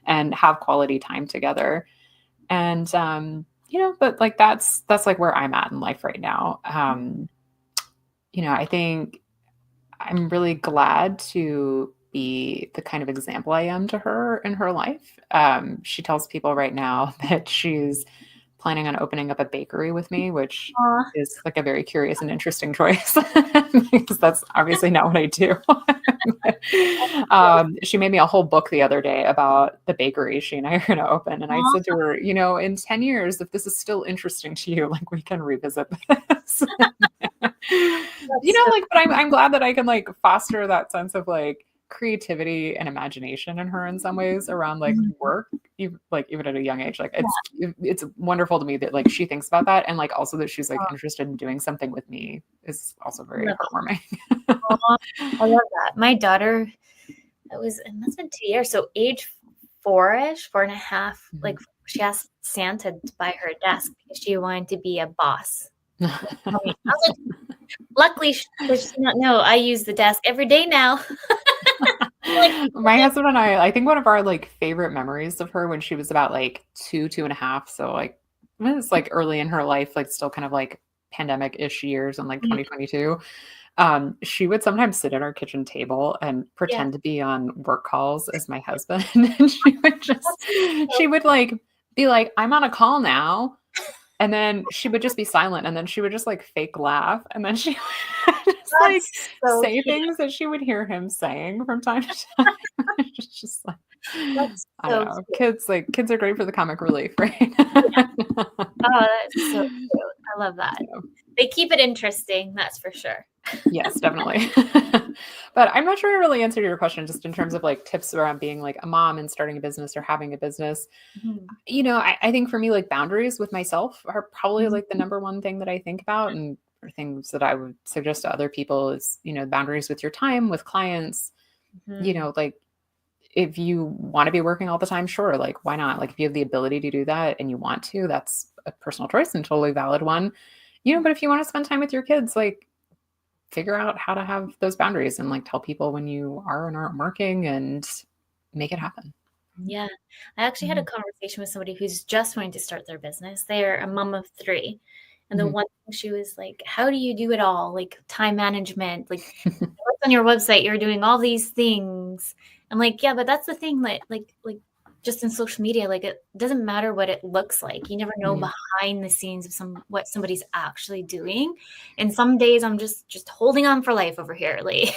and have quality time together. And but like that's like where I'm at in life right now. I think I'm really glad to be the kind of example I am to her in her life. She tells people right now that she's planning on opening up a bakery with me, which Aw. is like a very curious and interesting choice because that's obviously not what I do. She made me a whole book the other day about the bakery she and I are going to open. And I said to Aw. her, in 10 years, if this is still interesting to you, like we can revisit this. That's so Like, but I'm glad that I can like foster that sense of like creativity and imagination in her in some ways around like Mhm. work, even at a young age. Like Yeah. it's wonderful to me that like she thinks about that and like also that she's like interested in doing something with me is also very Love heartwarming. Aw, I love that. My daughter, it must have been 2 years. So age 4-ish, 4.5, like Mhm. she asked Santa to buy her a desk because she wanted to be a boss. Like, mommy, I was like, luckily, does she not know I use the desk every day now. Like, My husband and I think one of our like favorite memories of her when she was about like 2.5. So like when it's like early in her life, like still kind of like pandemic-ish years in like mm, 2022. She would sometimes sit at our kitchen table and yeah, pretend to be on work calls as my husband. And that's she so would like be like, I'm on a call now. And then she would just be silent, and then she would just, like, fake laugh, and then she would just, like, that's so say cute. things that she would hear him saying from time to time. It's just like That's I don't so know. cute. Kids are great for the comic relief, right? Yeah. Oh, that's so cute. I love that. So They keep it interesting, that's for sure. yes, definitely. But I'm not sure I really answered your question just in terms of, like, tips around being, like, a mom and starting a business or having a business. Mhm. I think for me, like boundaries with myself are probably Mhm. like the number one thing that I think about and or things that I would suggest to other people is, boundaries with your time, with clients, Mhm. like if you want to be working all the time, sure, like why not? Like if you have the ability to do that and you want to, that's a personal choice and totally valid one. But if you want to spend time with your kids, like figure out how to have those boundaries and like tell people when you are and aren't working and make it happen. Yeah. I actually had a conversation with somebody who's just wanting to start their business. They're a mom of 3. And the Mhm. one thing she was like, how do you do it all? Like time management, like what's on your website, you're doing all these things. I'm like, yeah, but that's the thing that like just in social media, like it doesn't matter what it looks like. You never know Mhm. behind the scenes of what somebody's actually doing. And some days I'm just holding on for life over here. Like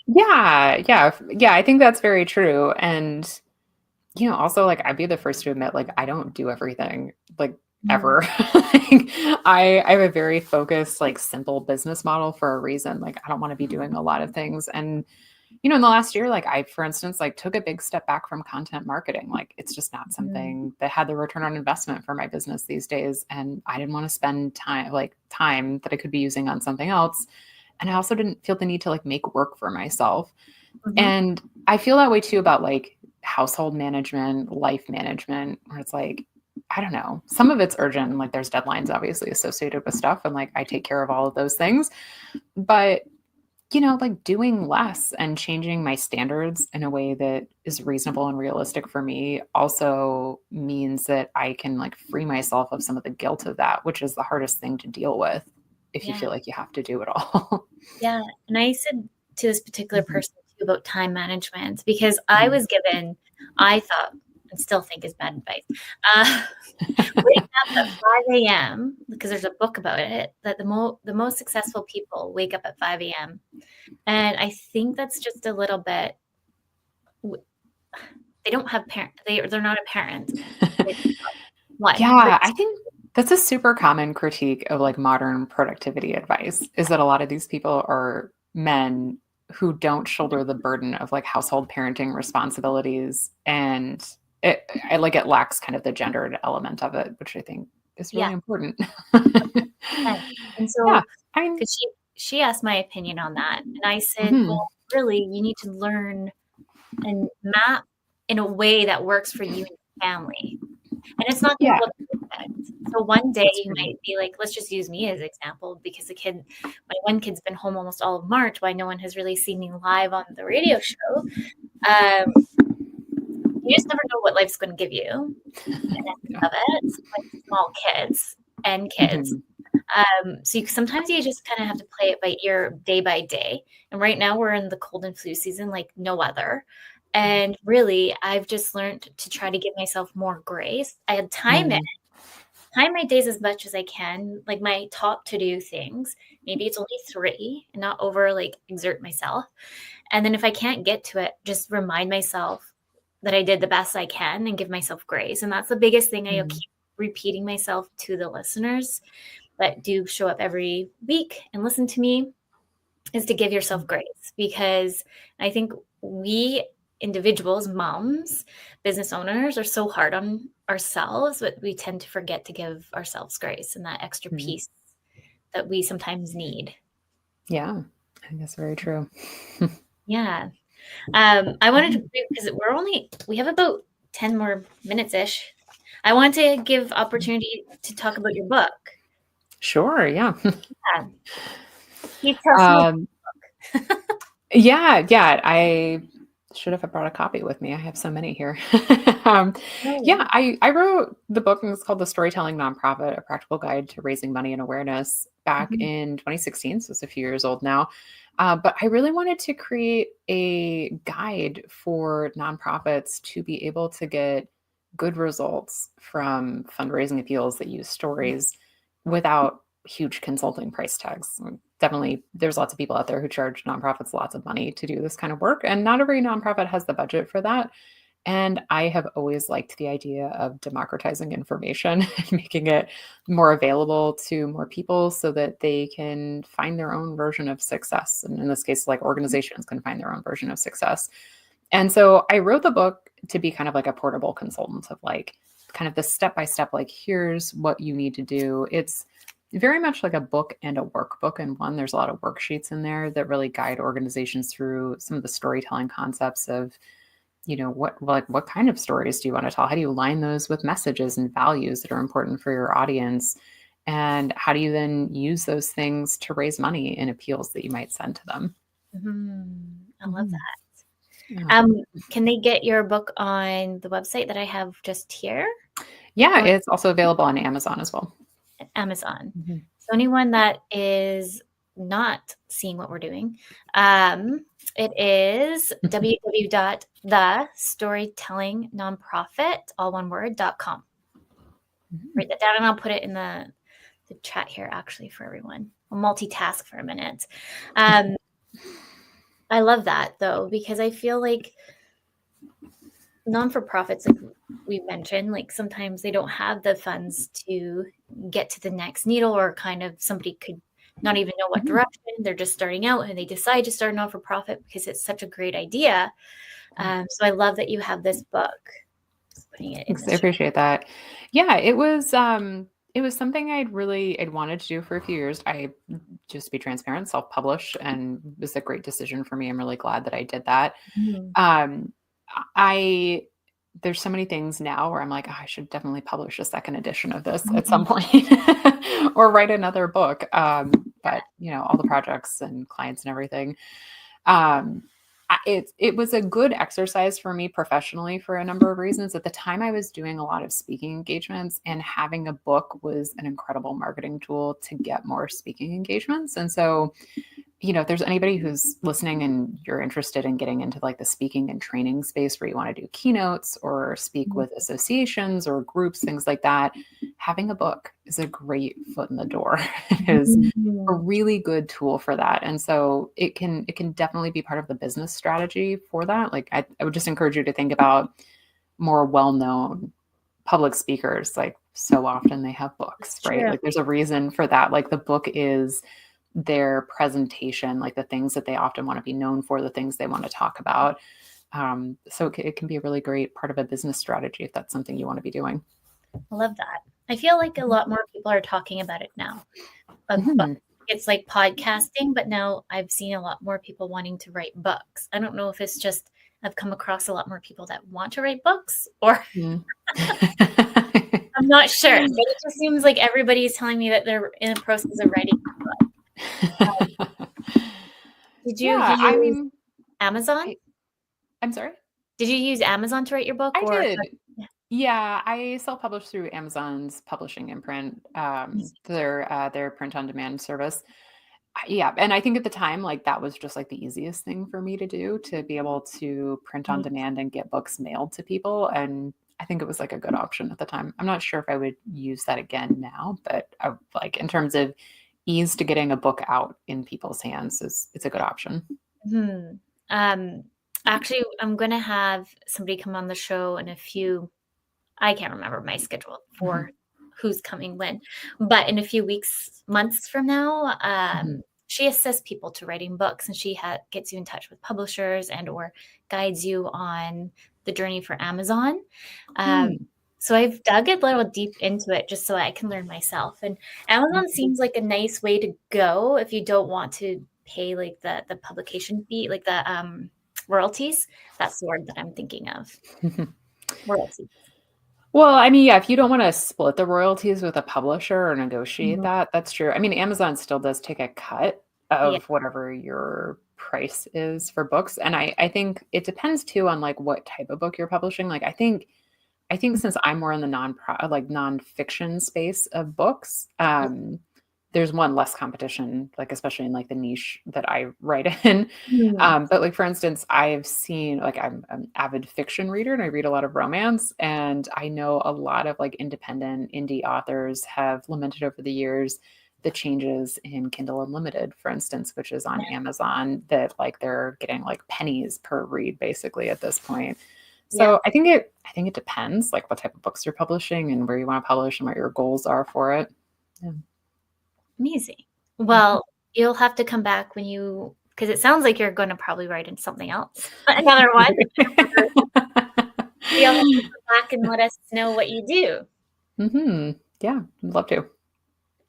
Yeah, yeah, yeah, I think that's very true, and, also, like, I'd be the first to admit, like, I don't do everything, like, Mm, ever. Like, I have a very focused, like, simple business model for a reason, like, I don't wanna be doing a lot of things, and, in the last year, like, I, for instance, like, took a big step back from content marketing, like, it's just not mm, something that had the return on investment for my business these days, and I didn't wanna spend time that I could be using on something else, and I also didn't feel the need to, like, make work for myself. mhm. And I feel that way too about like household management, life management, where it's like, I don't know, some of it's urgent. And like there's deadlines obviously associated with stuff. And like I take care of all of those things. But, like doing less and changing my standards in a way that is reasonable and realistic for me also means that I can like free myself of some of the guilt of that, which is the hardest thing to deal with if you Yeah. feel like you have to do it all. Yeah, and I said to this particular Mhm, person too about time management because I mhm. was given, I thought and still think is bad advice. Uh, wake up at 5 a.m. because there's a book about it that the most successful people wake up at 5 a.m. And I think that's just a little bit. w- They don't have parent. They're not a parent. It's one. But Yeah, I think that's a super common critique of like modern productivity advice is that a lot of these people are men who don't shoulder the burden of like household parenting responsibilities and it lacks kind of the gendered element of it, which I think is yeah, really important. yeah. And Yeah, so I mean, because she asked my opinion on that, and I said, mhm, well, really, you need to learn and map in a way that works for you and your family. And it's not gonna yeah, look perfect. So one day that's you true. might be like, let's just use me as example because my one kid's been home almost all of March, why no one has really seen me live on the radio show. Um, you just never know what life's gonna give you and Yeah. of it, like small kids and kids. Mhm, So sometimes you just kind of have to play it by ear day by day. And right now we're in the cold and flu season like no other. And really, I've just learned to try to give myself more grace. I had mhm, time my days as much as I can, like my top to do things. Maybe it's only 3 and not over like exert myself. And then if I can't get to it, just remind myself that I did the best I can and give myself grace. And that's the biggest thing I'll mhm, keep repeating myself to the listeners that do show up every week and listen to me is to give yourself mhm, grace because I think we individuals, moms, business owners are so hard on ourselves, but we tend to forget to give ourselves grace and that extra mhm. piece that we sometimes need. Yeah, I think that's very true. Yeah. I wanted to, because we have about 10 more minutes ish. I want to give opportunity to talk about your book. Sure, yeah. Yeah. Can you tell us more? Um, yeah, yeah, I should have brought a copy with me. I have so many here. Um, Oh, yeah, I wrote the book, and it's called The Storytelling Nonprofit: A Practical Guide to Raising Money and Awareness back mhm, in 2016, so it's a few years old now. But I really wanted to create a guide for nonprofits to be able to get good results from fundraising appeals that use stories without huge consulting price tags. Definitely, there's lots of people out there who charge nonprofits lots of money to do this kind of work, and not every nonprofit has the budget for that. And I have always liked the idea of democratizing information and making it more available to more people so that they can find their own version of success. And in this case, like organizations can find their own version of success. And so I wrote the book to be kind of like a portable consultant of like kind of the step by step, like, here's what you need to do. It's very much like a book and a workbook in one. There's a lot of worksheets in there that really guide organizations through some of the storytelling concepts of, what kind of stories do you want to tell? How do you align those with messages and values that are important for your audience? And how do you then use those things to raise money in appeals that you might send to them? I love that. Yeah. Can they get your book on the website that I have just here? Yeah, Or it's also available on Amazon as well. Amazon. Mhm. So anyone that is not seeing what we're doing, it is www.thestorytellingnonprofit, all one word.com. Write that down and I'll put it in the chat here actually for everyone. I'll multitask for a minute. I love that though, because I feel like non-for-profits, like we mentioned, like sometimes they don't have the funds to get to the next needle, or kind of somebody could not even know what direction. They're just starting out and they decide to start a non-for-profit because it's such a great idea. So I love that you have this book. Just putting it in Thanks, the I chat. appreciate that. Yeah, it was something I'd wanted to do for a few years. I just to be transparent, self-publish, and it was a great decision for me. I'm really glad that I did that. Mhm. Um, I there's so many things now where I'm like, "Oh, I should definitely publish a second edition of this at some Mhm. point or write another book." But all the projects and clients and everything. Um, it was a good exercise for me professionally for a number of reasons. At the time, I was doing a lot of speaking engagements, and having a book was an incredible marketing tool to get more speaking engagements. And so, if there's anybody who's listening and you're interested in getting into like the speaking and training space where you want to do keynotes or speak with associations or groups, things like that, having a book is a great foot in the door. It is a Mhm. really good tool for that. And so it can definitely be part of the business strategy for that. Like I would just encourage you to think about more well-known public speakers. Like so often they have It's books, right? true. Like there's a reason for that. Like the book is their presentation, like the things that they often want to be known for, the things they want to talk about. So it can be a really great part of a business strategy if that's something you want to be doing. I love that. I feel like a lot more people are talking about it now. But Mhm. it's like podcasting, but now I've seen a lot more people wanting to write books. I don't know if it's just I've come across a lot more people that want to write books, or Mm. I'm not sure. But it just seems like everybody is telling me that they're in the process of writing. Did you Yeah, I use mean, Amazon? I I'm sorry? Did you use Amazon to write your book, I or did. Yeah, I self-published through Amazon's publishing imprint, their print-on-demand service. Yeah, and I think at the time, like, that was just, like, the easiest thing for me to do, to be able to print on demand and get books mailed to people, and I think it was, like, a good option at the time. I'm not sure if I would use that again now, but, like, in terms of ease to getting a book out in people's hands, it's a good option. Mhm. Um, actually, I'm gonna have somebody come on the show in a few. I can't remember my schedule Mhm, for who's coming when, but in a few weeks, months from now, mhm. she assists people to writing books, and she gets you in touch with publishers and or guides you on the journey for Amazon. Um, Hmm. so I've dug a little deep into it just so I can learn myself. And Amazon seems like a nice way to go if you don't want to pay like the publication fee, like the royalties. That's the word that I'm thinking of. Royalties. Well, I mean, yeah, if you don't wanna split the royalties with a publisher or negotiate Mhm. that, that's true. I mean, Amazon still does take a cut Yeah. of whatever your price is for books, and I think it depends too on, like, what type of book you're publishing. Like, I think since I'm more in the nonfiction space of books, there's one less competition, like especially in like the niche that I write in. Mhm. But like for instance, I've seen like I'm an avid fiction reader and I read a lot of romance, and I know a lot of like independent indie authors have lamented over the years the changes in Kindle Unlimited, for instance, which is on Amazon, that like they're getting like pennies per read basically at this point. Yeah. So I think it depends, like, what type of books you're publishing and where you wanna publish and what your goals are for it. Yeah. Amazing. Mhm. Well, you'll have to come back when because it sounds like you're gonna probably write in something else, another one. You'll have to come back and let us know what you do. Mhm. Yeah, I'd love to.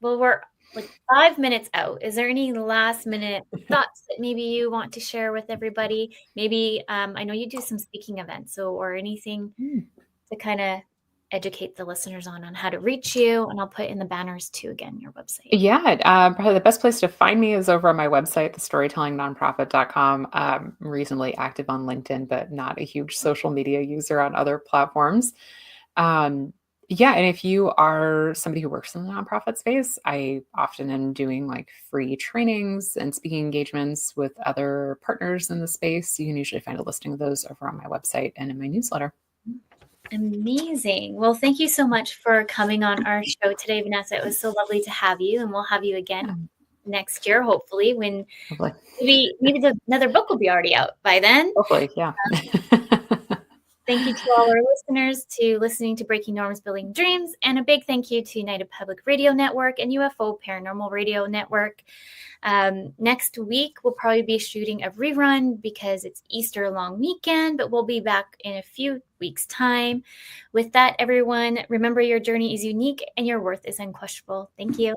Well, we're like 5 minutes out. Is there any last minute thoughts that maybe you want to share with everybody? Maybe, I know you do some speaking events, or anything Mm. to kinda educate the listeners on how to reach you? And I'll put in the banners too, again, your website. Yeah, probably the best place to find me is over on my website, thestorytellingnonprofit.com. I'm reasonably active on LinkedIn, but not a huge social media user on other platforms. Um, yeah, and if you are somebody who works in the nonprofit space, I often am doing like free trainings and speaking engagements with other partners in the space. You can usually find a listing of those over on my website and in my newsletter. Amazing. Well, thank you so much for coming on our show today, Vanessa. It was so lovely to have you, and we'll have you again next year, hopefully, when Hopefully. maybe another book will be already out by then. Hopefully, yeah. Thank you to all our listeners to listening to Breaking Norms, Building Dreams, and a big thank you to United Public Radio Network and UFO Paranormal Radio Network. Next week, we'll probably be shooting a rerun because it's Easter long weekend, but we'll be back in a few weeks' time. With that, everyone, remember your journey is unique and your worth is unquestionable. Thank you.